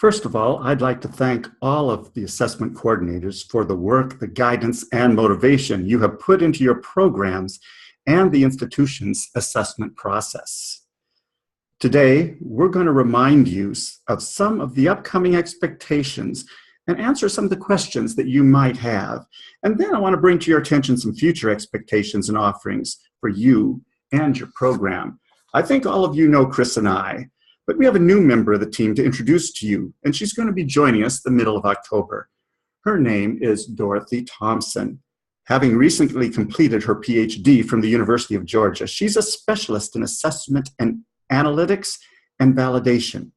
First of all, I'd like to thank all of the assessment coordinators for the work, the guidance, and motivation you have put into your programs and the institution's assessment process. Today, we're going to remind you of some of the upcoming expectations and answer some of the questions that you might have. And then I want to bring to your attention some future expectations and offerings for you and your program. I think all of you know Chris and I, but we have a new member of the team to introduce to you, and she's going to be joining us the middle of October. Her name is Dorothy Thompson. Having recently completed her PhD from the University of Georgia, she's a specialist in assessment and analytics and validation.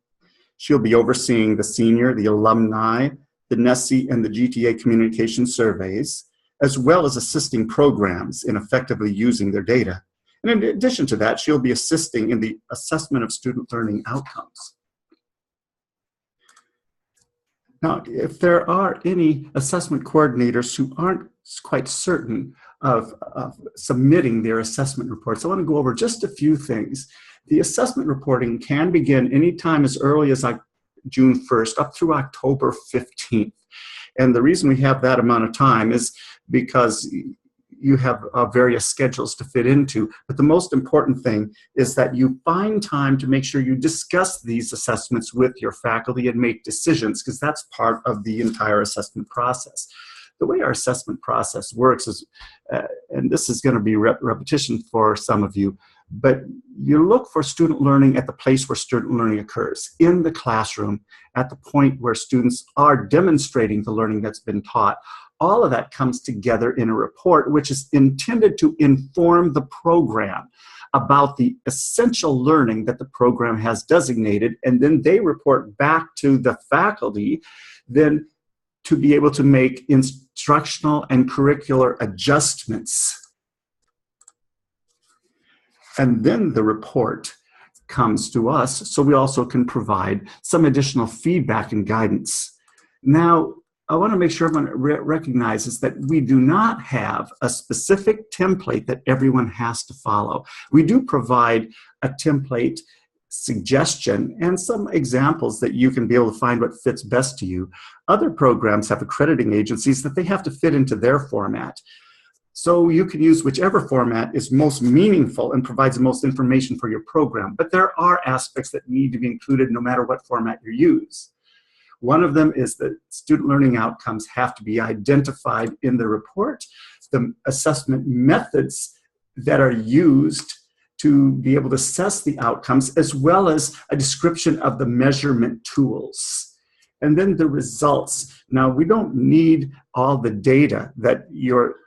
She'll be overseeing the senior, the alumni, the NESI, and the GTA communication surveys, as well as assisting programs in effectively using their data. And in addition to that, she'll be assisting in the assessment of student learning outcomes. Now, if there are any assessment coordinators who aren't quite certain of submitting their assessment reports, I want to go over just a few things. The assessment reporting can begin anytime as early as June 1st up through October 15th. And the reason we have that amount of time is because you have various schedules to fit into. But the most important thing is that you find time to make sure you discuss these assessments with your faculty and make decisions, because that's part of the entire assessment process. The way our assessment process works is, and this is going to be repetition for some of you, but you look for student learning at the place where student learning occurs, in the classroom, at the point where students are demonstrating the learning that's been taught. All of that comes together in a report which is intended to inform the program about the essential learning that the program has designated, and then they report back to the faculty then to be able to make instructional and curricular adjustments. And then the report comes to us so we also can provide some additional feedback and guidance. Now, I want to make sure everyone recognizes that we do not have a specific template that everyone has to follow. We do provide a template suggestion and some examples that you can be able to find what fits best to you. Other programs have accrediting agencies that they have to fit into their format. So you can use whichever format is most meaningful and provides the most information for your program. But there are aspects that need to be included no matter what format you use. One of them is that student learning outcomes have to be identified in the report, the assessment methods that are used to be able to assess the outcomes, as well as a description of the measurement tools. And then the results. Now, we don't need all the data that your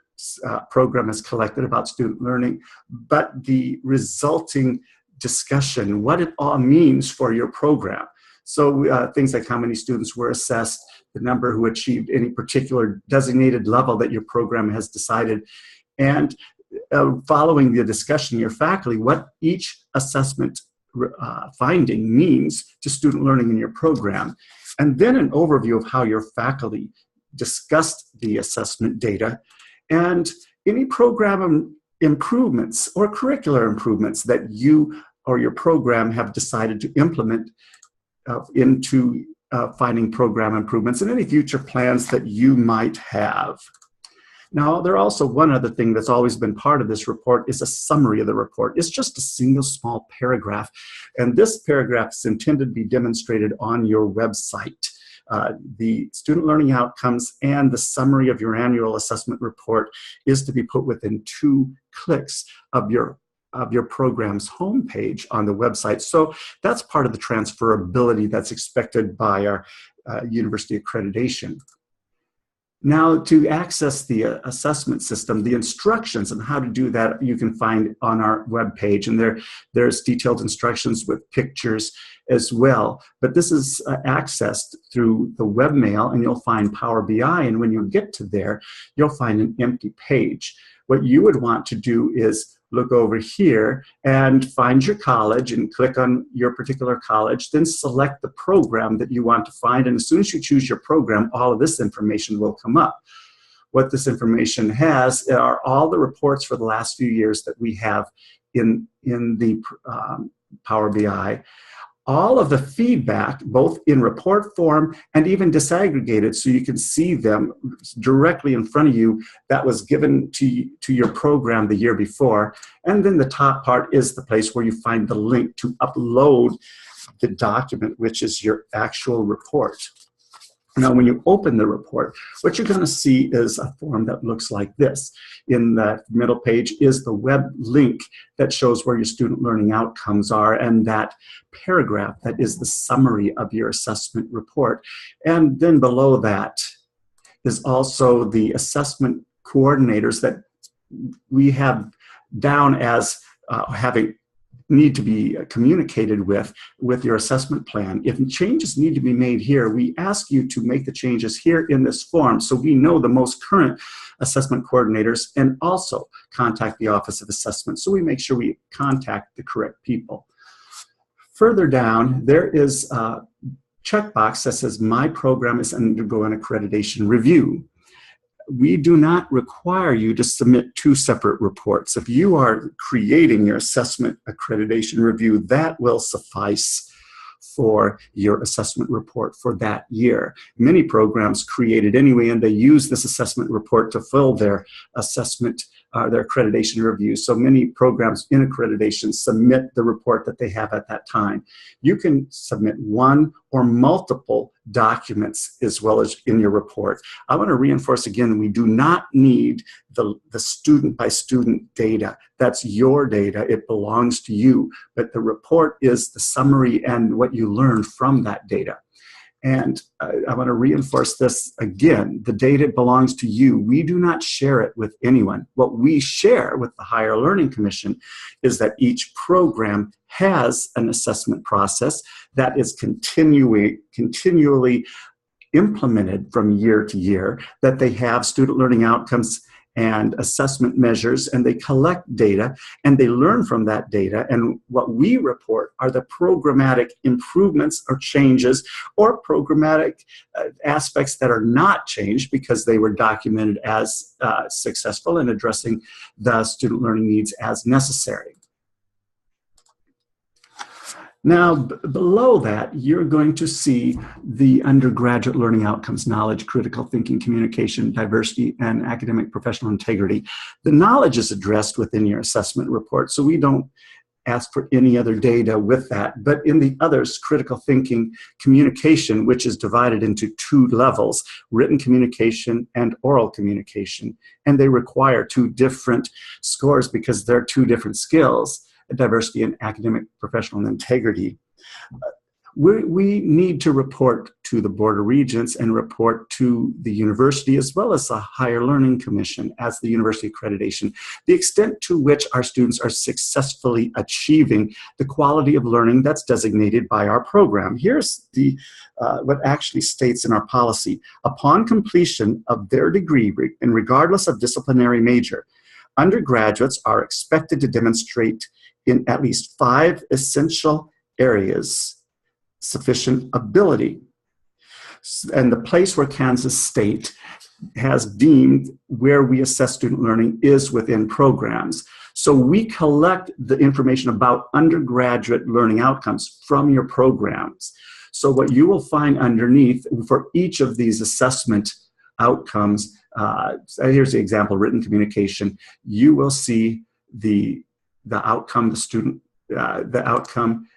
program has collected about student learning, but the resulting discussion, what it all means for your program. So things like how many students were assessed, the number who achieved any particular designated level that your program has decided, and following the discussion your faculty, what each assessment finding means to student learning in your program, and then an overview of how your faculty discussed the assessment data, and any program improvements or curricular improvements that you or your program have decided to implement into finding program improvements, and any future plans that you might have. Now, there are also one other thing that's always been part of this report is a summary of the report. It's just a single small paragraph, and this paragraph is intended to be demonstrated on your website. The student learning outcomes and the summary of your annual assessment report is to be put within 2 clicks of your program's homepage on the website. So that's part of the transferability that's expected by our university accreditation. Now, to access the assessment system, the instructions on how to do that you can find on our webpage, and there's detailed instructions with pictures as well. But this is accessed through the webmail, and you'll find Power BI, and when you get to there, you'll find an empty page. What you would want to do is look over here and find your college and click on your particular college, then select the program that you want to find. And as soon as you choose your program, all of this information will come up. What this information has are all the reports for the last few years that we have in the Power BI. all of the feedback, both in report form and even disaggregated so you can see them directly in front of you, that was given to your program the year before. And then the top part is the place where you find the link to upload the document, which is your actual report. Now, when you open the report, what you're going to see is a form that looks like this. In the middle page is the web link that shows where your student learning outcomes are, and that paragraph that is the summary of your assessment report. And then below that is also the assessment coordinators that we have down as need to be communicated with your assessment plan. If changes need to be made here, we ask you to make the changes here in this form so we know the most current assessment coordinators, and also contact the Office of Assessment so we make sure we contact the correct people. Further down, there is a checkbox that says my program is undergoing accreditation review. We do not require you to submit 2 separate reports. If you are creating your assessment accreditation review, that will suffice for your assessment report for that year. Many programs create it anyway, and they use this assessment report to fill their assessment, their accreditation review. So many programs in accreditation submit the report that they have at that time. You can submit 1 or multiple documents as well as in your report. I want to reinforce again, we do not need the student by student data. That's your data, it belongs to you, but the report is the summary and what you learned from that data. And I want to reinforce this again, the data belongs to you. We do not share it with anyone. What we share with the Higher Learning Commission is that each program has an assessment process that is continually implemented from year to year, that they have student learning outcomes and assessment measures, and they collect data and they learn from that data. And what we report are the programmatic improvements or changes or programmatic aspects that are not changed because they were documented as successful in addressing the student learning needs as necessary. Now, below that, you're going to see the undergraduate learning outcomes, knowledge, critical thinking, communication, diversity, and academic professional integrity. The knowledge is addressed within your assessment report, so we don't ask for any other data with that. But in the others, critical thinking, communication, which is divided into 2 levels, written communication and oral communication, and they require 2 different scores because they're 2 different skills. Diversity and academic professional integrity. We need to report to the Board of Regents and report to the university as well as the Higher Learning Commission as the university accreditation, the extent to which our students are successfully achieving the quality of learning that's designated by our program. Here's the what actually states in our policy. Upon completion of their degree, and regardless of disciplinary major, undergraduates are expected to demonstrate in at least 5 essential areas sufficient ability. And the place where Kansas State has deemed where we assess student learning is within programs. So we collect the information about undergraduate learning outcomes from your programs. So what you will find underneath for each of these assessment outcomes, here's the example, written communication, you will see the outcome, the outcome,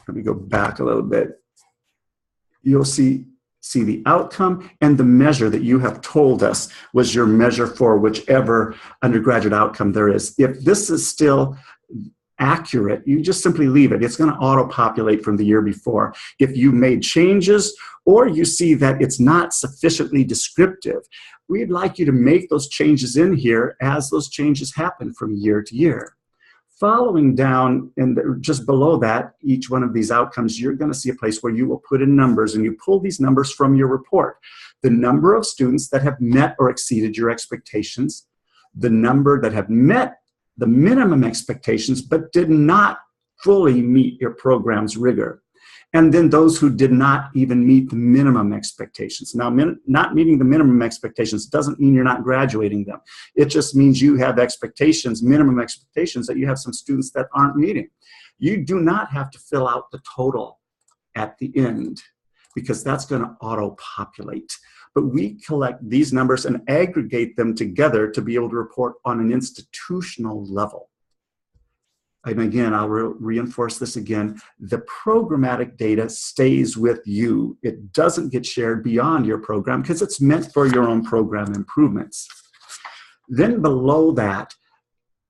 let me go back a little bit. You'll see the outcome and the measure that you have told us was your measure for whichever undergraduate outcome there is. If this is still accurate, you just simply leave it. It's going to auto-populate from the year before. If you made changes or you see that it's not sufficiently descriptive, we'd like you to make those changes in here as those changes happen from year to year. Following down and just below that, each one of these outcomes, you're going to see a place where you will put in numbers, and you pull these numbers from your report. The number of students that have met or exceeded your expectations, the number that have met the minimum expectations but did not fully meet your program's rigor, and then those who did not even meet the minimum expectations. Now, not meeting the minimum expectations doesn't mean you're not graduating them. It just means you have expectations, minimum expectations, that you have some students that aren't meeting. You do not have to fill out the total at the end, because that's going to auto-populate. But we collect these numbers and aggregate them together to be able to report on an institutional level. And again, I'll reinforce this again. The programmatic data stays with you. It doesn't get shared beyond your program because it's meant for your own program improvements. Then below that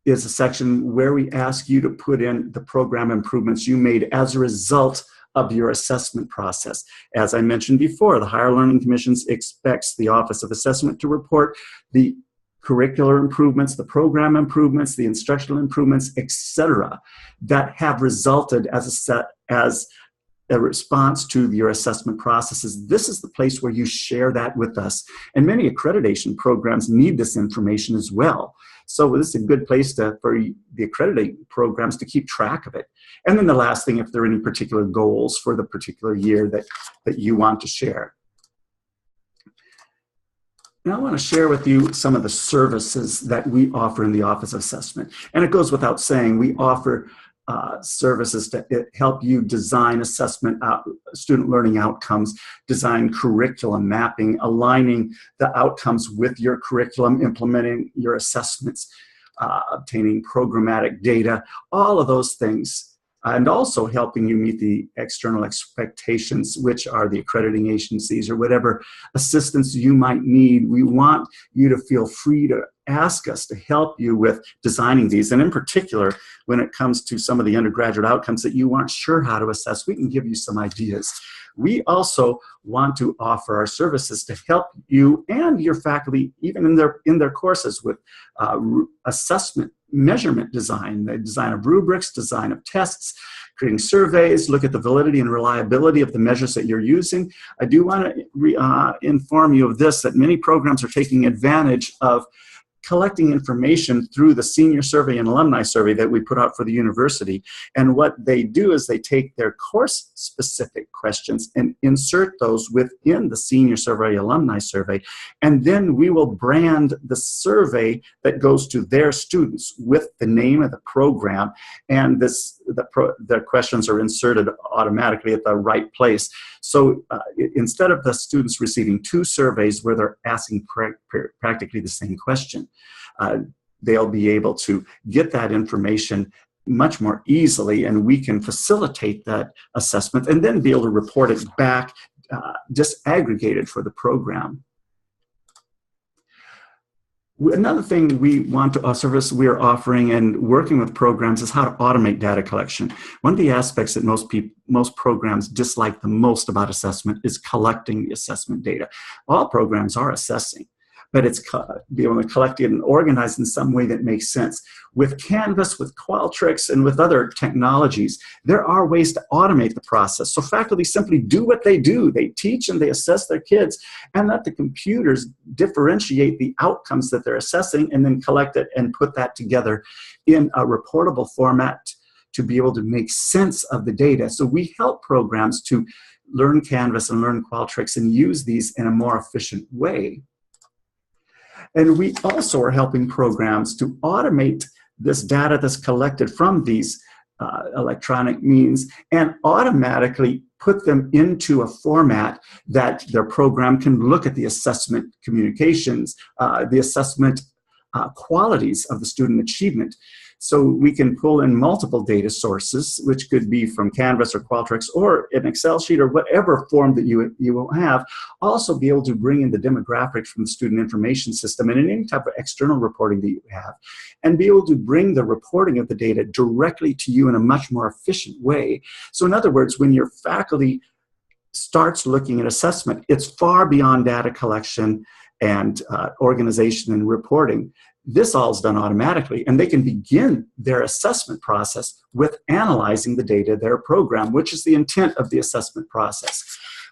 is a section where we ask you to put in the program improvements you made as a result of your assessment process. As I mentioned before, the Higher Learning Commission expects the Office of Assessment to report the curricular improvements, the program improvements, the instructional improvements, etc., that have resulted as a response to your assessment processes. This is the place where you share that with us. And many accreditation programs need this information as well. So this is a good place for the accrediting programs to keep track of it. And then the last thing, if there are any particular goals for the particular year that you want to share. Now I want to share with you some of the services that we offer in the Office of Assessment. And it goes without saying, we offer services to help you design assessment, student learning outcomes, design curriculum mapping, aligning the outcomes with your curriculum, implementing your assessments, obtaining programmatic data, all of those things. And also helping you meet the external expectations, which are the accrediting agencies or whatever assistance you might need. We want you to feel free to ask us to help you with designing these. And in particular, when it comes to some of the undergraduate outcomes that you aren't sure how to assess, we can give you some ideas. We also want to offer our services to help you and your faculty, even in their courses, with assessment, measurement design, the design of rubrics, design of tests, creating surveys, look at the validity and reliability of the measures that you're using. I do want to inform you of this, that many programs are taking advantage of collecting information through the senior survey and alumni survey that we put out for the university. And what they do is they take their course-specific questions and insert those within the senior survey, alumni survey. And then we will brand the survey that goes to their students with the name of the program. And the questions are inserted automatically at the right place. So instead of the students receiving two surveys where they're asking practically the same question, they'll be able to get that information much more easily, and we can facilitate that assessment and then be able to report it back disaggregated for the program. Another thing we want to service we are offering and working with programs is how to automate data collection. One of the aspects that most programs dislike the most about assessment is collecting the assessment data. All programs are assessing, but it's be able to collect it and organize in some way that makes sense. With Canvas, with Qualtrics, and with other technologies, there are ways to automate the process. So faculty simply do what they do. They teach and they assess their kids, and let the computers differentiate the outcomes that they're assessing and then collect it and put that together in a reportable format to be able to make sense of the data. So we help programs to learn Canvas and learn Qualtrics and use these in a more efficient way. And we also are helping programs to automate this data that's collected from these electronic means and automatically put them into a format that their program can look at the assessment communications, the assessment qualities of the student achievement. So we can pull in multiple data sources, which could be from Canvas or Qualtrics or an Excel sheet or whatever form that you will have. Also be able to bring in the demographics from the student information system and any type of external reporting that you have, and be able to bring the reporting of the data directly to you in a much more efficient way. So in other words, when your faculty starts looking at assessment, it's far beyond data collection and organization and reporting. This all is done automatically, and they can begin their assessment process with analyzing the data of their program, which is the intent of the assessment process.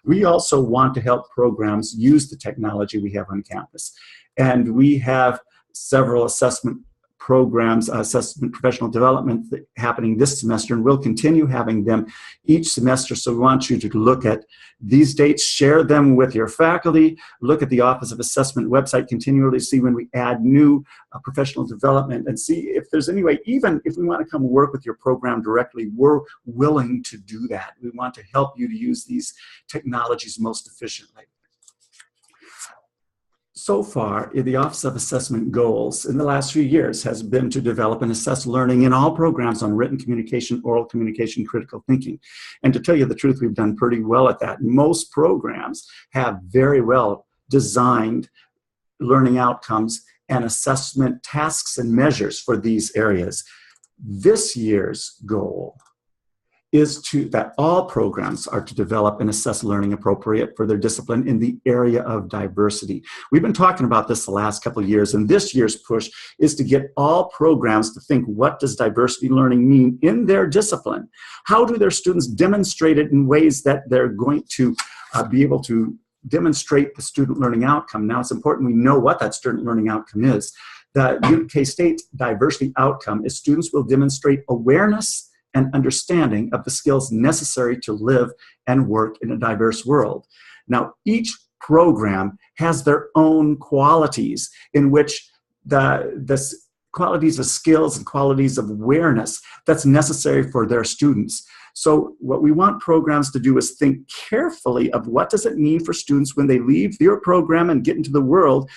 We also want to help programs use the technology we have on campus, and we have several assessment programs, assessment, professional development happening this semester, and we'll continue having them each semester. So we want you to look at these dates, share them with your faculty, look at the Office of Assessment website continually, see when we add new professional development, and see if there's any way, even if we want to come work with your program directly, we're willing to do that. We want to help you to use these technologies most efficiently. So far, the Office of Assessment goals in the last few years has been to develop and assess learning in all programs on written communication, oral communication, critical thinking. And to tell you the truth, we've done pretty well at that. Most programs have very well designed learning outcomes and assessment tasks and measures for these areas. This year's goal is that all programs are to develop and assess learning appropriate for their discipline in the area of diversity. We've been talking about this the last couple of years, and this year's push is to get all programs to think, what does diversity learning mean in their discipline? How do their students demonstrate it in ways that they're going to be able to demonstrate the student learning outcome? Now, it's important we know what that student learning outcome is. The K-State diversity outcome is students will demonstrate awareness and understanding of the skills necessary to live and work in a diverse world. Now, each program has their own qualities in which the qualities of skills and qualities of awareness that's necessary for their students. So what we want programs to do is think carefully of what does it mean for students when they leave your program and get into the world.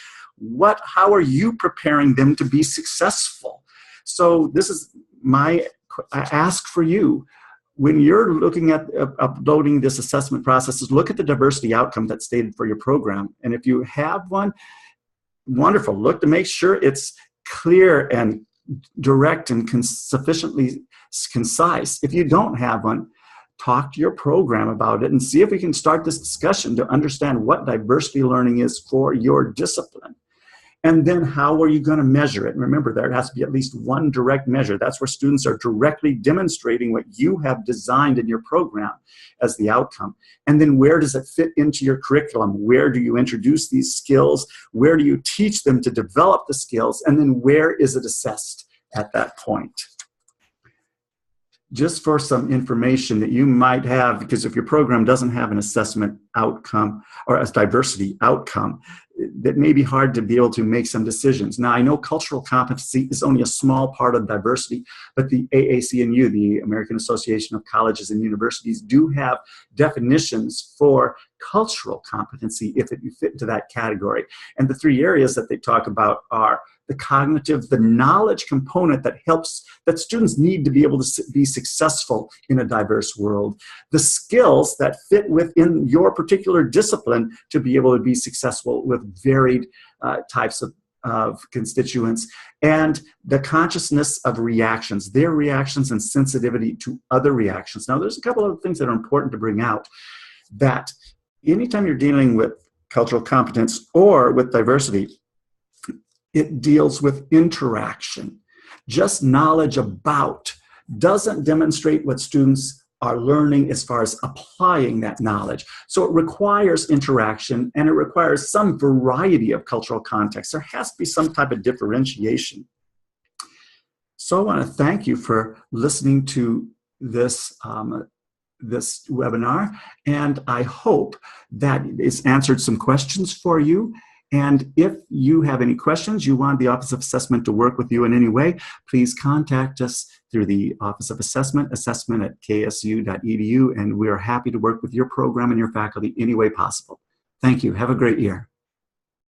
How are you preparing them to be successful? So this is my ask for you. When you're looking at uploading this assessment process, is look at the diversity outcome that's stated for your program. And if you have one, wonderful. Look to make sure it's clear and direct and sufficiently concise. If you don't have one, talk to your program about it and see if we can start this discussion to understand what diversity learning is for your discipline. And then how are you going to measure it? And remember, there has to be at least one direct measure. That's where students are directly demonstrating what you have designed in your program as the outcome. And then where does it fit into your curriculum? Where do you introduce these skills? Where do you teach them to develop the skills? And then where is it assessed at that point? Just for some information that you might have, because if your program doesn't have an assessment outcome or a diversity outcome, that may be hard to be able to make some decisions. Now, I know cultural competency is only a small part of diversity, but the AAC&U, the American Association of Colleges and Universities, do have definitions for cultural competency if it fit into that category. And the three areas that they talk about are the cognitive, the knowledge component that students need to be able to be successful in a diverse world, the skills that fit within your particular discipline to be able to be successful with varied types of constituents, and the consciousness of reactions, their reactions and sensitivity to other reactions. Now, there's a couple of things that are important to bring out, that anytime you're dealing with cultural competence or with diversity, it deals with interaction. Just knowledge about doesn't demonstrate what students are learning as far as applying that knowledge. So it requires interaction, and it requires some variety of cultural context. There has to be some type of differentiation. So I want to thank you for listening to this this webinar, and I hope that it's answered some questions for you. And if you have any questions, you want the Office of Assessment to work with you in any way, please contact us through the Office of Assessment, assessment@ksu.edu, and we are happy to work with your program and your faculty any way possible. Thank you. Have a great year.